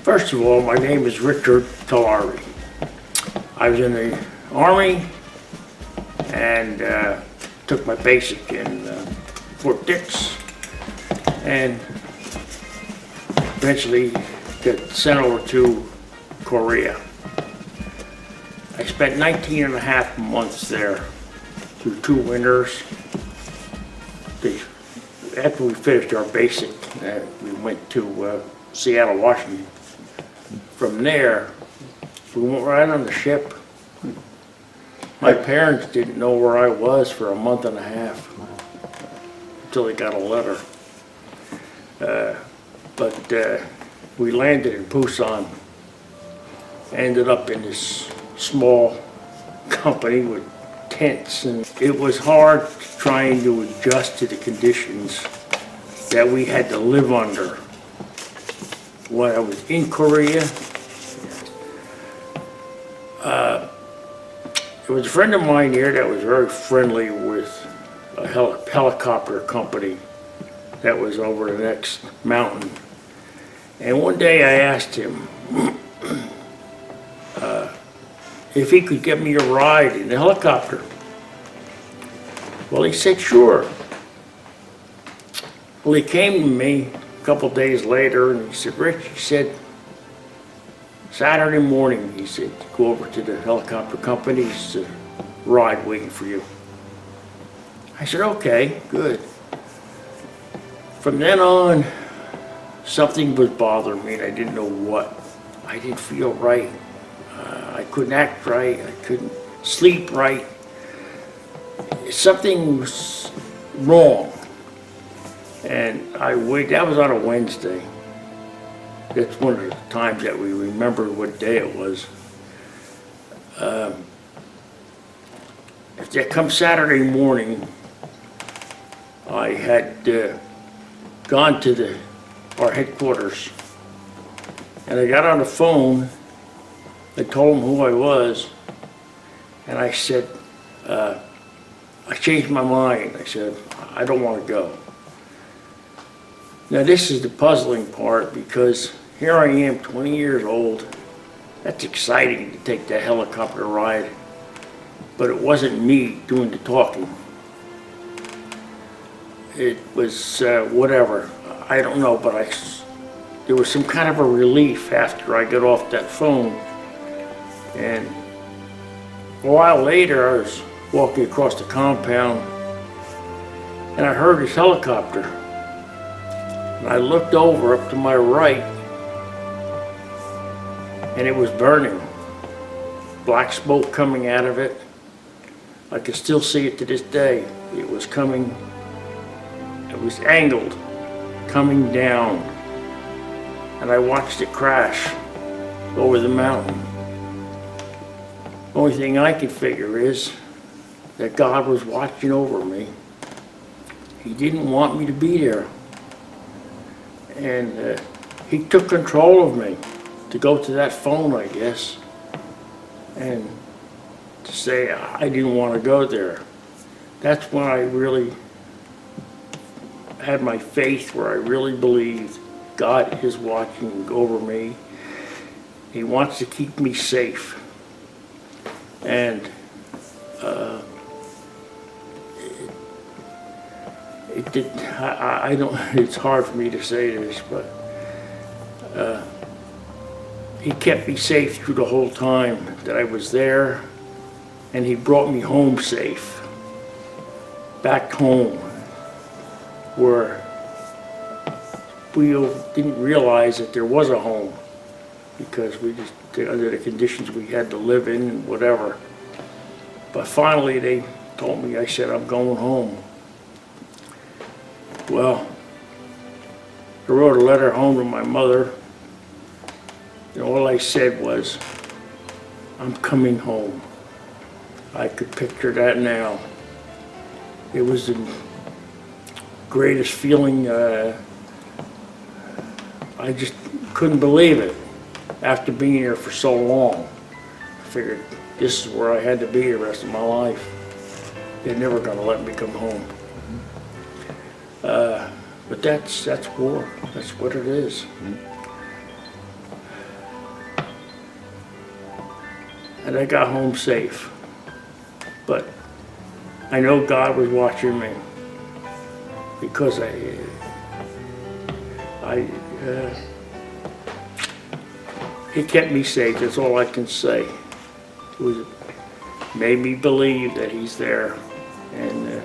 First of all, my name is Richard Collari. I was in the Army and took my basic in Fort Dix and eventually got sent over to Korea. I spent 19 and a half months there through 2 winters. After we finished our basic, we went to Seattle, Washington. From there, we went right on the ship. My parents didn't know where I was for a month and a half until they got a letter. But we landed in Busan, ended up in this small company with tents, and it was hard trying to adjust to the conditions that we had to live under. When I was in Korea, there was a friend of mine here that was very friendly with a helicopter company that was over the next mountain. And one day I asked him if he could get me a ride in the helicopter. Well, he said, sure. Well, he came to me a couple days later and he said, Rich, he said, Saturday morning, he said, go over to the helicopter company's ride waiting for you. I said, okay, good. From then on, something was bothering me and I didn't know what. I didn't feel right. I couldn't act right. I couldn't sleep right. Something was wrong. And that was on a Wednesday. That's one of the times that we remember what day it was. If that comes Saturday morning, I had gone to our headquarters, and I got on the phone. I told them who I was, and I said, I changed my mind. I said, I don't want to go. Now this is the puzzling part, because here I am, 20 years old. That's exciting to take that helicopter ride, but it wasn't me doing the talking. It was whatever, I don't know, but there was some kind of a relief after I got off that phone. And a while later, I was walking across the compound and I heard this helicopter. And I looked over up to my right and it was burning. Black smoke coming out of it. I can still see it to this day. It was coming, it was angled, coming down. And I watched it crash over the mountain. Only thing I could figure is that God was watching over me. He didn't want me to be there. And he took control of me to go to that phone, I guess, and to say I didn't want to go there. That's when I really had my faith, where I really believed God is watching over me. He wants to keep me safe. And I don't, it's hard for me to say this, but he kept me safe through the whole time that I was there, and he brought me home safe, back home, where we didn't realize that there was a home, because we just, under the conditions we had to live in, whatever. But finally they told me, I said, I'm going home. Well, I wrote a letter home to my mother, and all I said was, I'm coming home. I could picture that now. It was the greatest feeling. I just couldn't believe it. After being here for so long, I figured this is where I had to be the rest of my life. They're never going to let me come home. But that's war. That's what it is. and I got home safe. But I know God was watching me because He kept me safe. That's all I can say. It made me believe that He's there, and